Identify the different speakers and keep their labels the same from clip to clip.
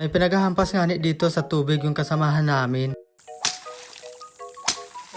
Speaker 1: May pinaghahampas nga dito sa tubig yung kasamahan namin.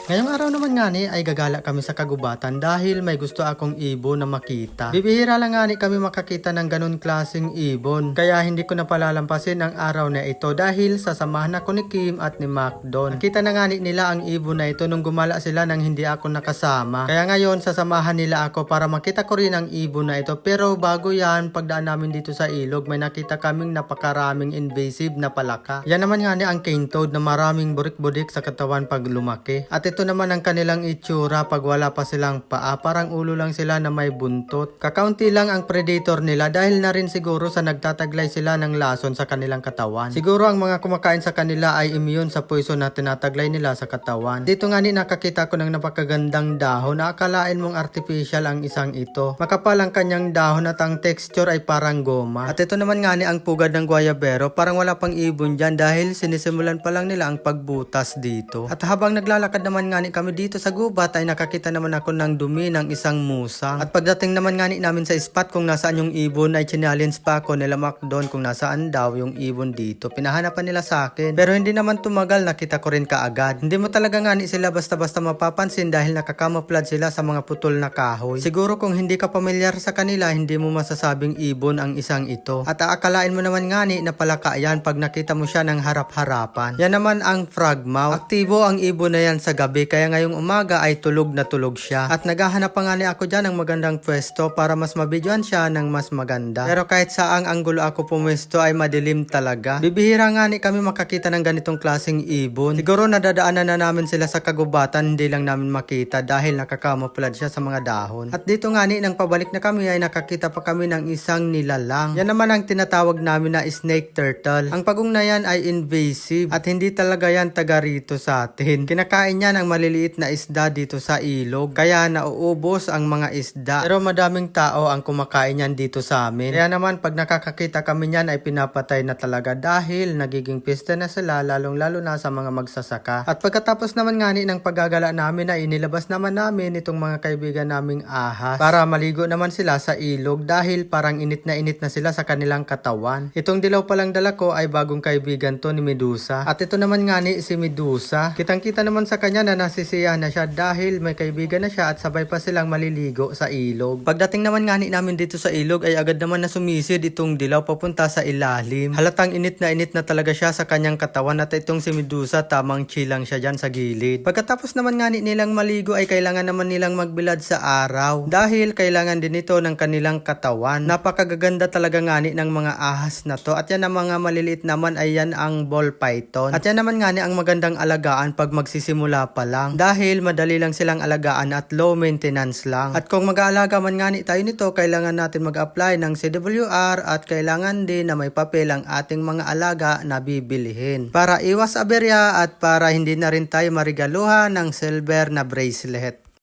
Speaker 1: Ngayong araw naman nga ay gagala kami sa kagubatan dahil may gusto akong ibon na makita. Bibihira lang nga kami makakita ng ganun klaseng ibon. Kaya hindi ko na palalampasin ang araw na ito dahil sasamahan ako ni Kim at ni Mac doon. Nakita na nga nila ang ibon na ito nung gumala sila nang hindi ako nakasama. Kaya ngayon sasamahan nila ako para makita ko rin ang ibon na ito. Pero bago yan, pagdaan namin dito sa ilog, may nakita kaming napakaraming invasive na palaka. Yan naman nga ang cane toad na maraming burik-burik sa katawan pag lumaki. At ito naman ang kanilang itsura pag wala pa silang paa, parang ulo lang sila na may buntot. Kakaunti lang ang predator nila dahil na rin siguro sa nagtataglay sila ng lason sa kanilang katawan. Siguro ang mga kumakain sa kanila ay immune sa poison na tinataglay nila sa katawan. Dito nga nakakita ko ng napakagandang dahon na akalain mong artificial ang isang ito. Makapal ang kanyang dahon at ang texture ay parang goma. At ito naman nga ang pugad ng guayabero, parang wala pang ibon dyan dahil sinisimulan pa lang nila ang pagbutas dito. At habang naglalakad naman nga kami dito sa gubat ay nakakita naman ako ng dumi ng isang musang. At pagdating naman nga namin sa spot kung nasaan yung ibon ay challenge pa ako nila Mac doon kung nasaan daw yung ibon dito. Pinahanapan nila sa akin. Pero hindi naman tumagal, nakita ko rin kaagad. Hindi mo talaga nga sila basta-basta mapapansin dahil nakakamouflage sila sa mga putol na kahoy. Siguro kung hindi ka pamilyar sa kanila, hindi mo masasabing ibon ang isang ito. At aakalain mo naman nga na palaka yan pag nakita mo siya ng harap-harapan. Yan naman ang frogmouth. Aktibo ang ibon na yan sa gabi kaya ngayong umaga ay tulog na tulog siya. At naghahanap pa nga ako dyan ng magandang pwesto para mas mabidyoan siya ng mas maganda. Pero kahit saang anggulo ako pumwesto ay madilim talaga. Bibihira nga kami makakita ng ganitong klaseng ibon. Siguro nadadaanan na namin sila sa kagubatan, hindi lang namin makita dahil nakakamouflage siya sa mga dahon. At dito nga nang pabalik na kami ay nakakita pa kami ng isang nilalang. Yan naman ang tinatawag namin na snake turtle. Ang pagong na yan ay invasive at hindi talaga yan taga rito sa atin. Kinakain yan ang maliliit na isda dito sa ilog, kaya nauubos ang mga isda. Pero madaming tao ang kumakain yan dito sa amin. Kaya naman pag nakakakita kami niyan ay pinapatay na talaga dahil nagiging pista na sila, lalong lalo na sa mga magsasaka. At pagkatapos naman ng paggagala namin ay inilabas naman namin itong mga kaibigan naming ahas para maligo naman sila sa ilog dahil parang init na sila sa kanilang katawan. Itong dilaw palang dala ko ay bagong kaibigan to ni Medusa. At ito naman si Medusa. Kitang-kita naman sa kanya na nasisiyahan na siya dahil may kaibigan na siya at sabay pa silang maliligo sa ilog. Pagdating naman namin dito sa ilog ay agad naman na sumisid itong dilaw papunta sa ilalim. Halatang init na talaga siya sa kanyang katawan at itong si Medusa tamang chill lang siya dyan sa gilid. Pagkatapos naman nilang maligo ay kailangan naman nilang magbilad sa araw dahil kailangan din ito ng kanilang katawan. Napakagaganda talaga ng mga ahas na to at yan ang mga maliliit naman ay yan ang ball python. At yan naman ang magandang alagaan pag magsisimula pa lang dahil madali lang silang alagaan at low maintenance lang. At kung mag-aalaga man tayo nito, kailangan natin mag-apply ng CWR at kailangan din na may papel ang ating mga alaga na bibilihin para iwas aberya at para hindi na rin tayo marigaluhan ng silver na bracelet.